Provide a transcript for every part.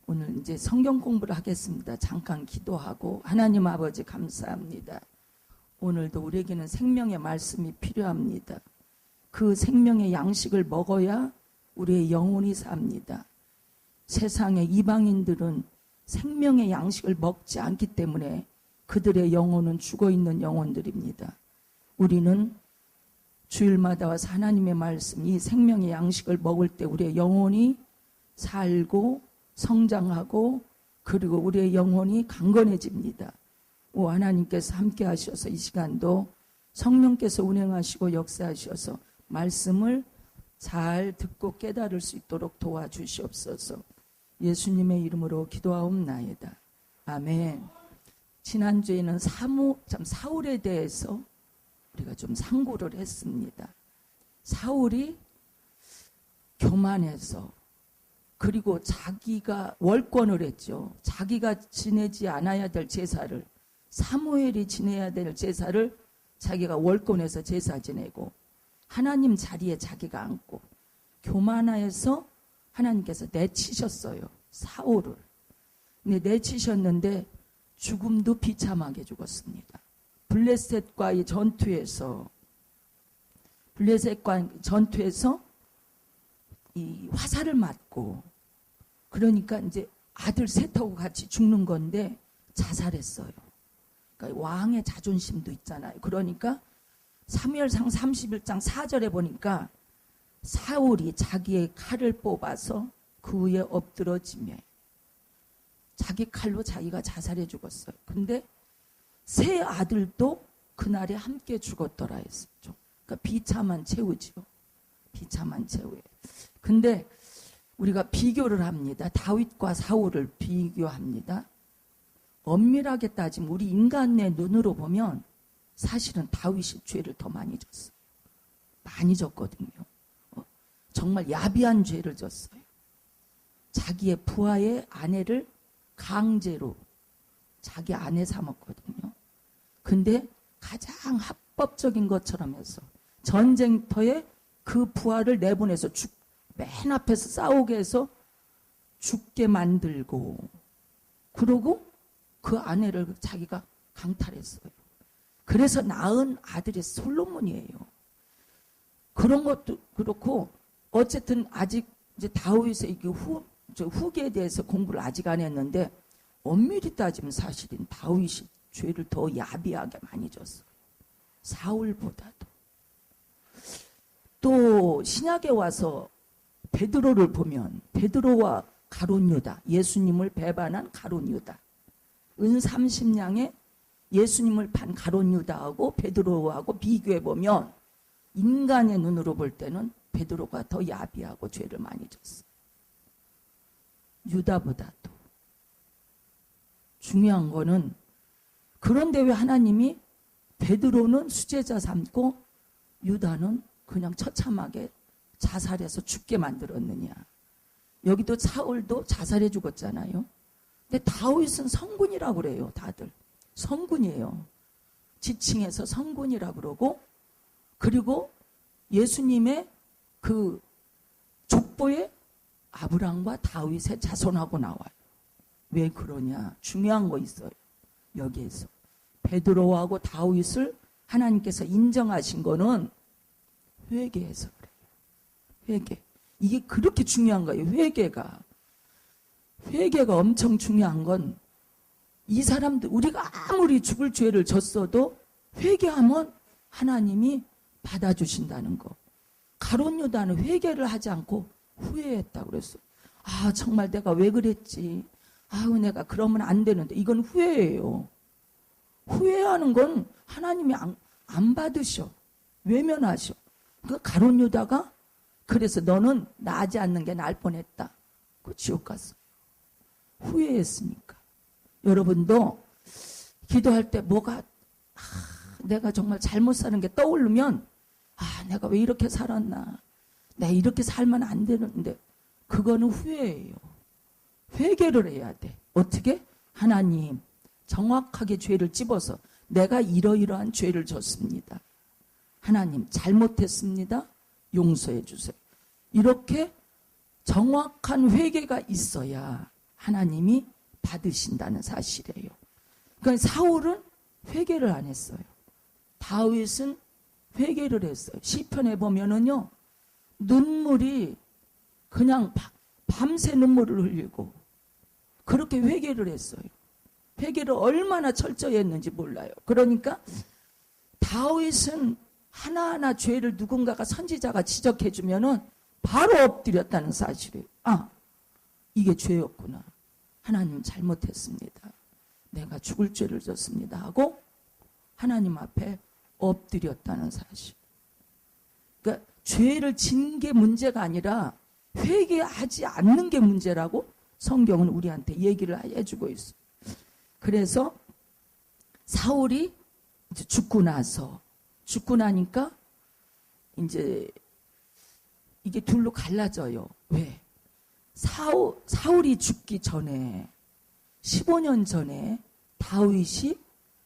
오늘 이제 성경 공부를 하겠습니다. 잠깐 기도하고. 하나님 아버지 감사합니다. 오늘도 우리에게는 생명의 말씀이 필요합니다. 그 생명의 양식을 먹어야 우리의 영혼이 삽니다. 세상의 이방인들은 생명의 양식을 먹지 않기 때문에 그들의 영혼은 죽어있는 영혼들입니다. 우리는 주일마다 와서 하나님의 말씀, 이 생명의 양식을 먹을 때 우리의 영혼이 살고 성장하고 그리고 우리의 영혼이 강건해집니다. 오 하나님께서 함께 하셔서 이 시간도 성령께서 운행하시고 역사하셔서 말씀을 잘 듣고 깨달을 수 있도록 도와주시옵소서. 예수님의 이름으로 기도하옵나이다. 아멘. 지난주에는 사울에 대해서 우리가 좀 상고를 했습니다. 사울이 교만해서 그리고 자기가 월권을 했죠. 자기가 지내지 않아야 될 제사를, 사무엘이 지내야 될 제사를 자기가 월권해서 제사 지내고 하나님 자리에 자기가 앉고 교만해서 하나님께서 내치셨어요. 사울을. 근데 내치셨는데 죽음도 비참하게 죽었습니다. 블레셋과의 전투에서 이 화살을 맞고 그러니까 이제 아들 셋하고 같이 죽는 건데 자살했어요. 그러니까 왕의 자존심도 있잖아요. 그러니까 사무엘상 31장 4절에 보니까 사울이 자기의 칼을 뽑아서 그 위에 엎드러지며 자기 칼로 자기가 자살해 죽었어요. 근데 세 아들도 그날에 함께 죽었더라 했었죠. 그러니까 비참한 최후지요. 비참한 최후에. 근데 우리가 비교를 합니다. 다윗과 사울을 비교합니다. 엄밀하게 따지면 우리 인간의 눈으로 보면 사실은 다윗이 죄를 더 많이 졌어요. 많이 졌거든요. 정말 야비한 죄를 졌어요. 자기의 부하의 아내를 강제로 자기 아내 삼았거든요. 근데 가장 합법적인 것처럼 해서 전쟁터에 그 부하를 내보내서 맨 앞에서 싸우게 해서 죽게 만들고 그러고 그 아내를 자기가 강탈했어요. 그래서 낳은 아들이 솔로몬이에요. 그런 것도 그렇고 어쨌든 아직 이제 다윗의 이게 후계에 대해서 공부를 아직 안 했는데 엄밀히 따지면 사실은 다윗이 죄를 더 야비하게 많이 졌어요. 사울보다도. 또 신약에 와서 베드로를 보면 베드로와 가룟 유다, 예수님을 배반한 가룟 유다, 은 30냥에 예수님을 반 가룟 유다하고 베드로하고 비교해 보면 인간의 눈으로 볼 때는 베드로가 더 야비하고 죄를 많이 졌어요. 유다보다도. 중요한 거는 그런데 왜 하나님이 베드로는 수제자 삼고 유다는 그냥 처참하게 자살해서 죽게 만들었느냐. 여기도 사울도 자살해 죽었잖아요. 근데 다윗은 성군이라고 그래요. 다들 성군이에요. 지칭해서 성군이라고 그러고 그리고 예수님의 그 족보에 아브람과 다윗의 자손하고 나와요. 왜 그러냐. 중요한 거 있어요. 여기에서 베드로하고 다윗을 하나님께서 인정하신 거는 회개해서 그래요. 회개. 이게 그렇게 중요한 거예요. 회개가 엄청 중요한 건 이 사람들 우리가 아무리 죽을 죄를 졌어도 회개하면 하나님이 받아주신다는 거. 가룟 유다는 회개를 하지 않고 후회했다고 그랬어요. 아 정말 내가 왜 그랬지. 아우 내가 그러면 안 되는데. 이건 후회예요. 후회하는 건 하나님이 안 받으셔. 외면하셔. 그 가룟 유다가 그래서 너는 나지 않는 게 나을 뻔했다. 그 지옥 갔어. 후회했으니까. 여러분도 기도할 때 뭐가 내가 정말 잘못 사는 게 떠오르면 내가 왜 이렇게 살았나. 내가 이렇게 살면 안 되는데 그거는 후회예요. 회개를 해야 돼. 어떻게? 하나님 정확하게 죄를 찝어서 내가 이러이러한 죄를 졌습니다. 하나님 잘못했습니다. 용서해 주세요. 이렇게 정확한 회개가 있어야 하나님이 받으신다는 사실이에요. 그러니까 사울은 회개를 안 했어요. 다윗은 회개를 했어요. 시편에 보면은요, 눈물이 그냥 밤새 눈물을 흘리고 그렇게 회개를 했어요. 회개를 얼마나 철저히 했는지 몰라요. 그러니까 다윗은 하나하나 죄를 누군가가 선지자가 지적해 주면은 바로 엎드렸다는 사실이에요. 아, 이게 죄였구나. 하나님 잘못했습니다. 내가 죽을 죄를 졌습니다 하고 하나님 앞에 엎드렸다는 사실. 그러니까 죄를 진 게 문제가 아니라 회개하지 않는 게 문제라고 성경은 우리한테 얘기를 해주고 있어요. 그래서 사울이 이제 죽고 나니까 이제 이게 둘로 갈라져요. 왜? 사울이 죽기 전에 15년 전에 다윗이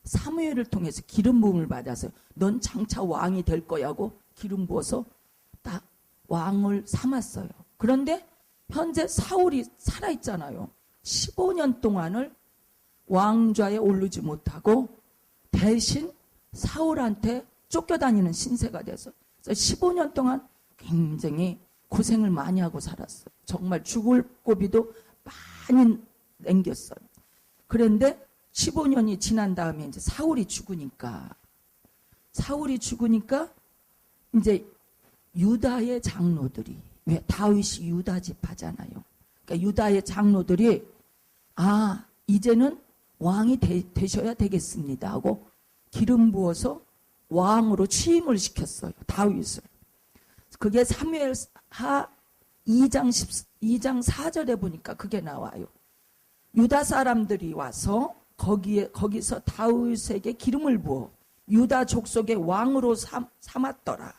사무엘을 통해서 기름 부음을 받아서 넌 장차 왕이 될 거야 하고 기름 부어서 딱 왕을 삼았어요. 그런데 현재 사울이 살아있잖아요. 15년 동안을 왕좌에 오르지 못하고 대신 사울한테 쫓겨다니는 신세가 돼서 15년 동안 굉장히 고생을 많이 하고 살았어요. 정말 죽을 고비도 많이 남겼어요. 그런데 15년이 지난 다음에 이제 사울이 죽으니까 이제 유다의 장로들이, 왜 다윗이 유다 지파잖아요. 그러니까 유다의 장로들이 이제는 왕이 되셔야 되겠습니다 하고 기름 부어서 왕으로 취임을 시켰어요. 다윗을. 그게 사무엘하 2장 4절에 보니까 그게 나와요. 유다 사람들이 와서 거기서 다윗에게 기름을 부어 유다 족속의 왕으로 삼았더라.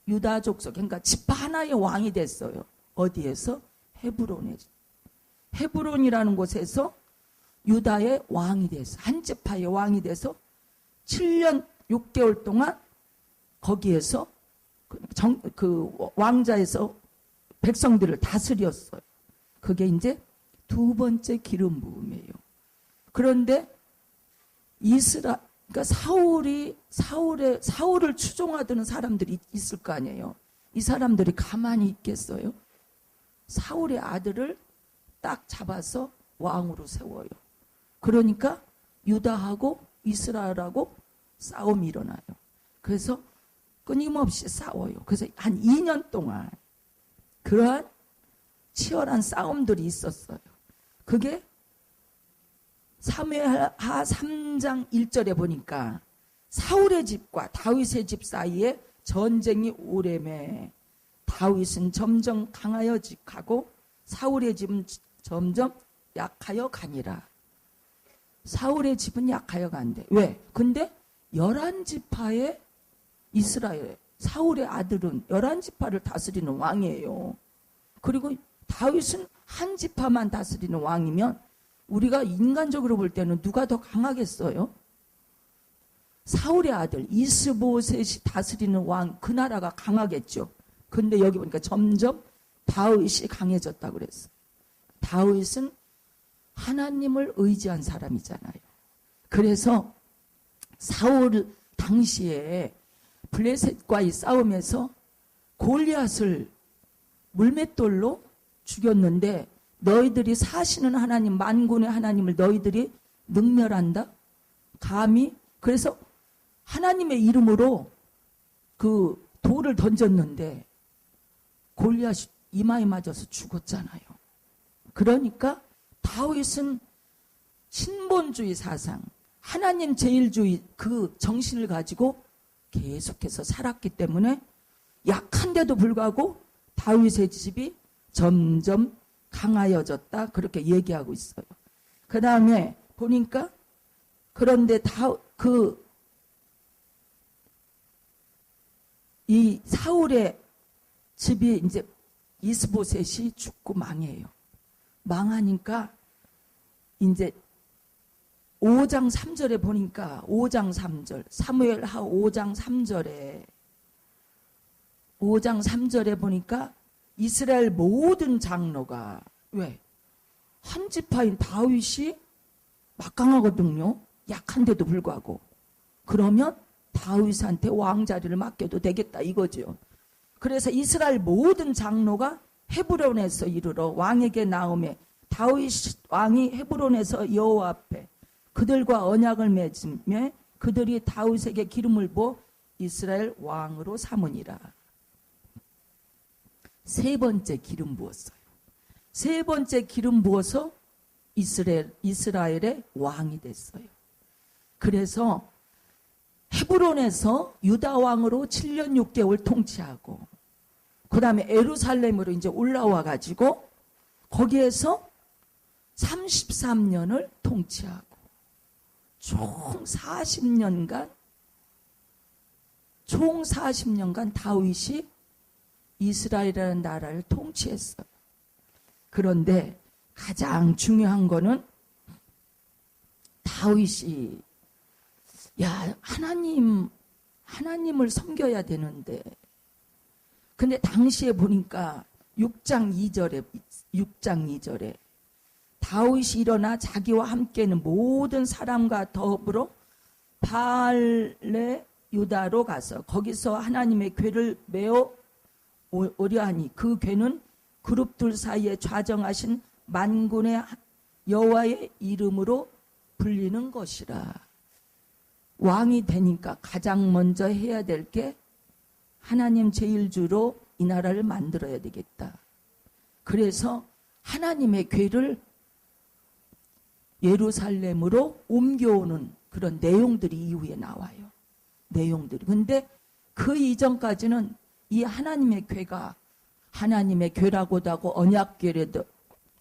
유다 족속, 그러니까 지파 하나의 왕이 됐어요. 어디에서? 헤브론이라는 곳에서 유다의 왕이 돼서, 한 지파의 왕이 돼서 7년 6개월 동안 거기에서 그 왕자에서 백성들을 다스렸어요. 그게 이제 두 번째 기름 부음이에요. 그런데 그러니까 사울을 추종하던 사람들이 있을 거 아니에요. 이 사람들이 가만히 있겠어요? 사울의 아들을 딱 잡아서 왕으로 세워요. 그러니까 유다하고 이스라엘하고 싸움이 일어나요. 그래서 끊임없이 싸워요. 그래서 한 2년 동안 그러한 치열한 싸움들이 있었어요. 그게 사무엘하 3장 1절에 보니까 사울의 집과 다윗의 집 사이에 전쟁이 오래매 다윗은 점점 강하여 가고 사울의 집은 점점 약하여 가니라. 사울의 집은 약하여 간대. 왜? 근데 11지파의 이스라엘, 사울의 아들은 11지파를 다스리는 왕이에요. 그리고 다윗은 한 지파만 다스리는 왕이면 우리가 인간적으로 볼 때는 누가 더 강하겠어요? 사울의 아들 이스보셋이 다스리는 왕, 그 나라가 강하겠죠. 근데 여기 보니까 점점 다윗이 강해졌다고 그랬어요. 다윗은 하나님을 의지한 사람이잖아요. 그래서 사울 당시에 블레셋과의 싸움에서 골리앗을 물맷돌로 죽였는데 너희들이 사시는 하나님, 만군의 하나님을 너희들이 능멸한다? 감히? 그래서 하나님의 이름으로 그 돌을 던졌는데 골리앗이 이마에 맞아서 죽었잖아요. 그러니까 다윗은 신본주의 사상, 하나님 제일주의 그 정신을 가지고 계속해서 살았기 때문에 약한데도 불구하고 다윗의 집이 점점 강하여졌다, 그렇게 얘기하고 있어요. 그 다음에 보니까 그런데 이 사울의 집이 이제 이스보셋이 죽고 망해요. 망하니까 이제 5장 3절에 보니까 5장 3절 사무엘하 5장 3절에 보니까 이스라엘 모든 장로가 왜? 한 지파인 다윗이 막강하거든요. 약한데도 불구하고. 그러면 다윗한테 왕자리를 맡겨도 되겠다 이거죠. 그래서 이스라엘 모든 장로가 헤브론에서 이르러 왕에게 나오매 다윗 왕이 헤브론에서 여호와 앞에 그들과 언약을 맺으며 그들이 다윗에게 기름을 부어 이스라엘 왕으로 삼으니라. 세 번째 기름 부었어요. 세 번째 기름 부어서 이스라엘의 왕이 됐어요. 그래서 헤브론에서 유다 왕으로 7년 6개월 통치하고 그 다음에 예루살렘으로 이제 올라와 가지고 거기에서 33년을 통치하고 총 40년간 다윗이 이스라엘이라는 나라를 통치했어요. 그런데 가장 중요한 거는 다윗이 하나님을 섬겨야 되는데 근데 당시에 보니까 6장 2절에 다윗이 일어나 자기와 함께는 모든 사람과 더불어 바알레 유다로 가서 거기서 하나님의 궤를 메어 오려 하니 그 궤는 그룹들 사이에 좌정하신 만군의 여호와의 이름으로 불리는 것이라. 왕이 되니까 가장 먼저 해야 될 게 하나님 제일주로 이 나라를 만들어야 되겠다. 그래서 하나님의 궤를 예루살렘으로 옮겨오는 그런 내용들이 이후에 나와요. 내용들이. 근데 그 이전까지는 이 하나님의 궤가 하나님의 궤라고도 하고 언약궤라고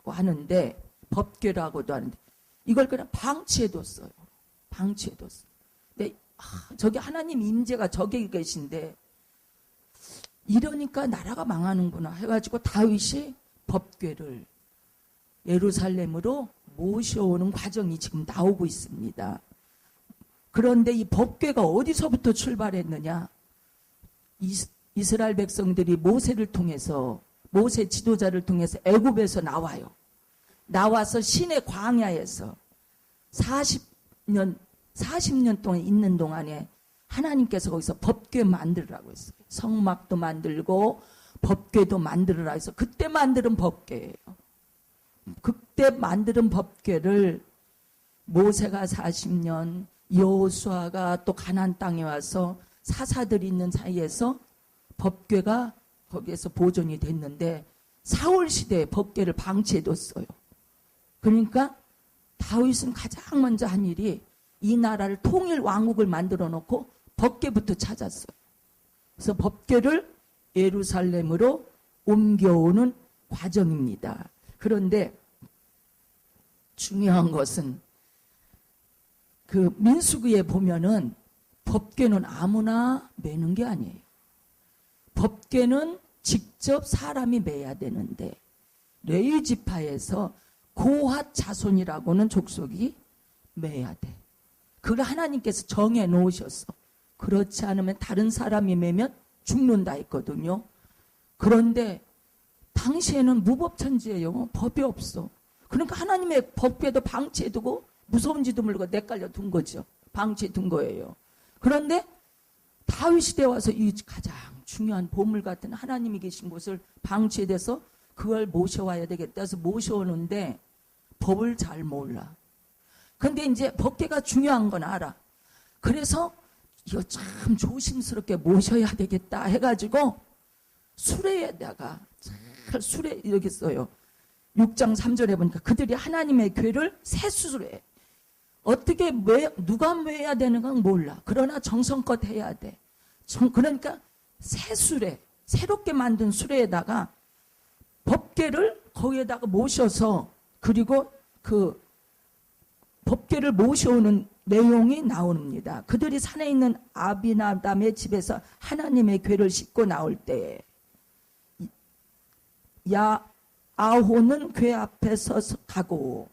하는데 법궤라고도 하는데 이걸 그냥 방치해뒀어요. 방치해뒀어요. 근데 저기 하나님 임재가 저기 계신데 이러니까 나라가 망하는구나 해가지고 다윗이 법궤를 예루살렘으로 모셔오는 과정이 지금 나오고 있습니다. 그런데 이 법궤가 어디서부터 출발했느냐? 이스라엘 백성들이 모세를 통해서 모세 지도자를 통해서 애굽에서 나와요. 나와서 시내 광야에서 40년 동안 있는 동안에 하나님께서 거기서 법궤 만들으라고 했어요. 성막도 만들고 법궤도 만들으라 해서 그때 만드는 법궤예요. 그때 만드는 법궤를 모세가 40년, 여호수아가 또 가나안 땅에 와서 사사들이 있는 사이에서 법궤가 거기에서 보존이 됐는데 사울 시대에 법궤를 방치해뒀어요. 그러니까 다윗은 가장 먼저 한 일이 이 나라를 통일 왕국을 만들어 놓고 법궤부터 찾았어요. 그래서 법궤를 예루살렘으로 옮겨오는 과정입니다. 그런데 중요한 것은 그 민수기에 보면은 법궤는 아무나 매는 게 아니에요. 법궤는 직접 사람이 매야 되는데 레위 지파에서 고핫 자손이라고는 족속이 매야 돼. 그걸 하나님께서 정해 놓으셨어. 그렇지 않으면 다른 사람이 매면 죽는다 했거든요. 그런데 당시에는 무법천지예요. 법이 없어. 그러니까 하나님의 법궤도 방치해두고 무서운지도 모르고 내깔려 둔 거죠. 방치해둔 거예요. 그런데 다윗 시대에 와서 이 가장 중요한 보물 같은 하나님이 계신 곳을 방치해서 그걸 모셔와야 되겠다 해서 모셔오는데 법을 잘 몰라. 근데 이제 법궤가 중요한 건 알아. 그래서 이거 참 조심스럽게 모셔야 되겠다 해가지고 수레에다가 수레 이렇게 써요. 6장 3절에 보니까 그들이 하나님의 궤를 새수레 어떻게 누가 매야 되는 건 몰라. 그러나 정성껏 해야 돼. 그러니까 새수레 새롭게 만든 수레에다가 법궤를 거기에다가 모셔서 그리고 그 법궤를 모셔오는 내용이 나옵니다. 그들이 산에 있는 아비나담의 집에서 하나님의 궤를 싣고 나올 때에 아호는 궤 앞에 서서 가고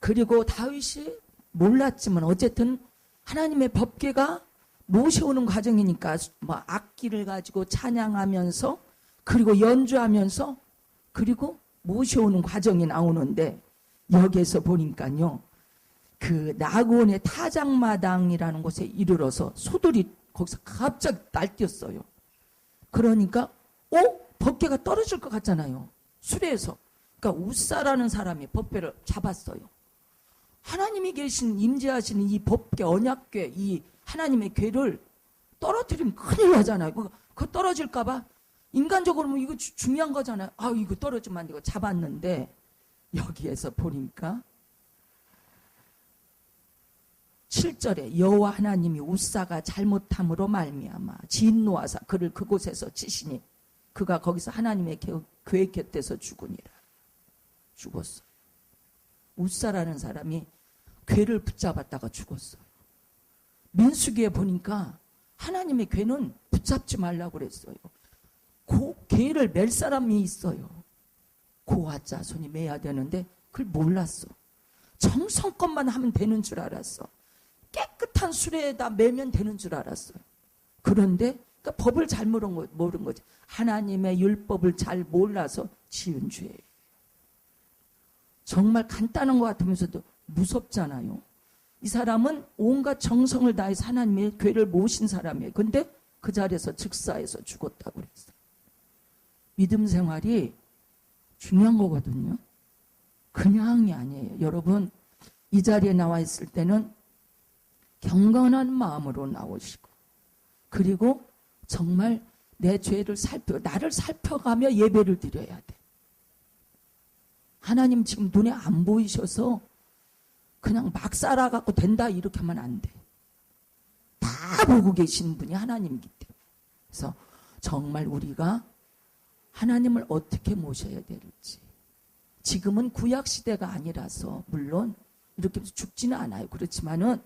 그리고 다윗이 몰랐지만 어쨌든 하나님의 법궤가 모셔오는 과정이니까 뭐 악기를 가지고 찬양하면서 그리고 연주하면서 그리고 모셔오는 과정이 나오는데 여기에서 보니까요. 그 나그온의 타작마당이라는 곳에 이르러서 소들이 거기서 갑자기 날뛰었어요. 그러니까 법궤가 떨어질 것 같잖아요. 수레에서. 그러니까 웃사라는 사람이 법궤를 잡았어요. 하나님이 계신 임재하시는 이 법궤 언약궤 이 하나님의 궤를 떨어뜨리면 큰일 나잖아요. 그거 떨어질까 봐 인간적으로 뭐 이거 중요한 거잖아요. 이거 떨어지면 안 되고 잡았는데 여기에서 보니까 7절에 여호와 하나님이 웃사가 잘못함으로 말미암아 진노하사 그를 그곳에서 치시니 그가 거기서 하나님의 궤 곁에서 죽으니라. 죽었어요. 웃사라는 사람이 궤를 붙잡았다가 죽었어요. 민수기에 보니까 하나님의 궤는 붙잡지 말라고 그랬어요. 그 궤를 맬 사람이 있어요. 고아 자손이 매야 되는데 그걸 몰랐어. 정성껏만 하면 되는 줄 알았어. 깨끗한 수레에다 매면 되는 줄 알았어요. 그런데 그러니까 법을 잘 모른 거지. 하나님의 율법을 잘 몰라서 지은 죄예요. 정말 간단한 것 같으면서도 무섭잖아요. 이 사람은 온갖 정성을 다해서 하나님의 궤를 모신 사람이에요. 근데 그 자리에서 즉사해서 죽었다고 그랬어요. 믿음 생활이 중요한 거거든요. 그냥이 아니에요. 여러분 이 자리에 나와 있을 때는 경건한 마음으로 나오시고 그리고 정말 내 죄를 나를 살펴가며 예배를 드려야 돼. 하나님 지금 눈에 안 보이셔서 그냥 막 살아갖고 된다 이렇게 하면 안 돼. 다 보고 계신 분이 하나님이기 때문에. 그래서 정말 우리가 하나님을 어떻게 모셔야 될지. 지금은 구약시대가 아니라서 물론 이렇게 죽지는 않아요. 그렇지만은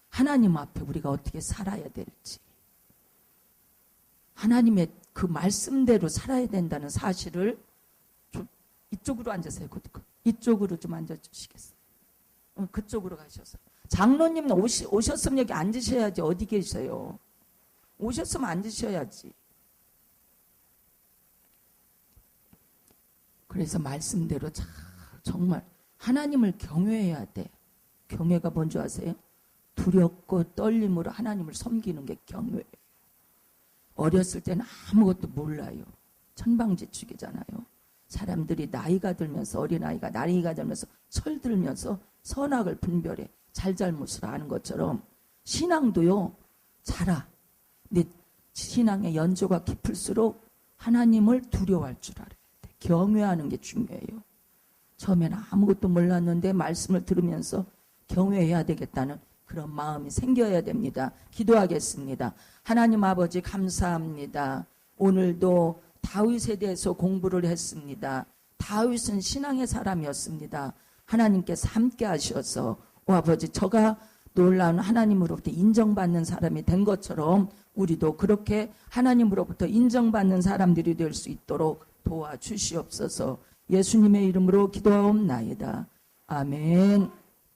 하나님 앞에 우리가 어떻게 살아야 될지. 하나님의 그 말씀대로 살아야 된다는 사실을 좀 이쪽으로 앉으세요. 이쪽으로 좀 앉아주시겠어요? 그쪽으로 가셔서. 장로님 오셨으면 여기 앉으셔야지. 어디 계세요? 오셨으면 앉으셔야지. 그래서 말씀대로 정말 하나님을 경외해야 돼. 경외가 뭔지 아세요? 두렵고 떨림으로 하나님을 섬기는 게 경외예요. 어렸을 때는 아무것도 몰라요. 천방지축이잖아요. 사람들이 나이가 들면서 어린아이가 나이가 들면서 철들면서 선악을 분별해 잘잘못을 아는 것처럼 신앙도요. 자라. 근데 신앙의 연조가 깊을수록 하나님을 두려워할 줄 알아야 돼. 경외하는 게 중요해요. 처음에는 아무것도 몰랐는데 말씀을 들으면서 경외해야 되겠다는 그런 마음이 생겨야 됩니다. 기도하겠습니다. 하나님 아버지 감사합니다. 오늘도 다윗에 대해서 공부를 했습니다. 다윗은 신앙의 사람이었습니다. 하나님께서 함께 하셔서 아버지 저가 놀라운 하나님으로부터 인정받는 사람이 된 것처럼 우리도 그렇게 하나님으로부터 인정받는 사람들이 될 수 있도록 도와주시옵소서. 예수님의 이름으로 기도하옵나이다. 아멘.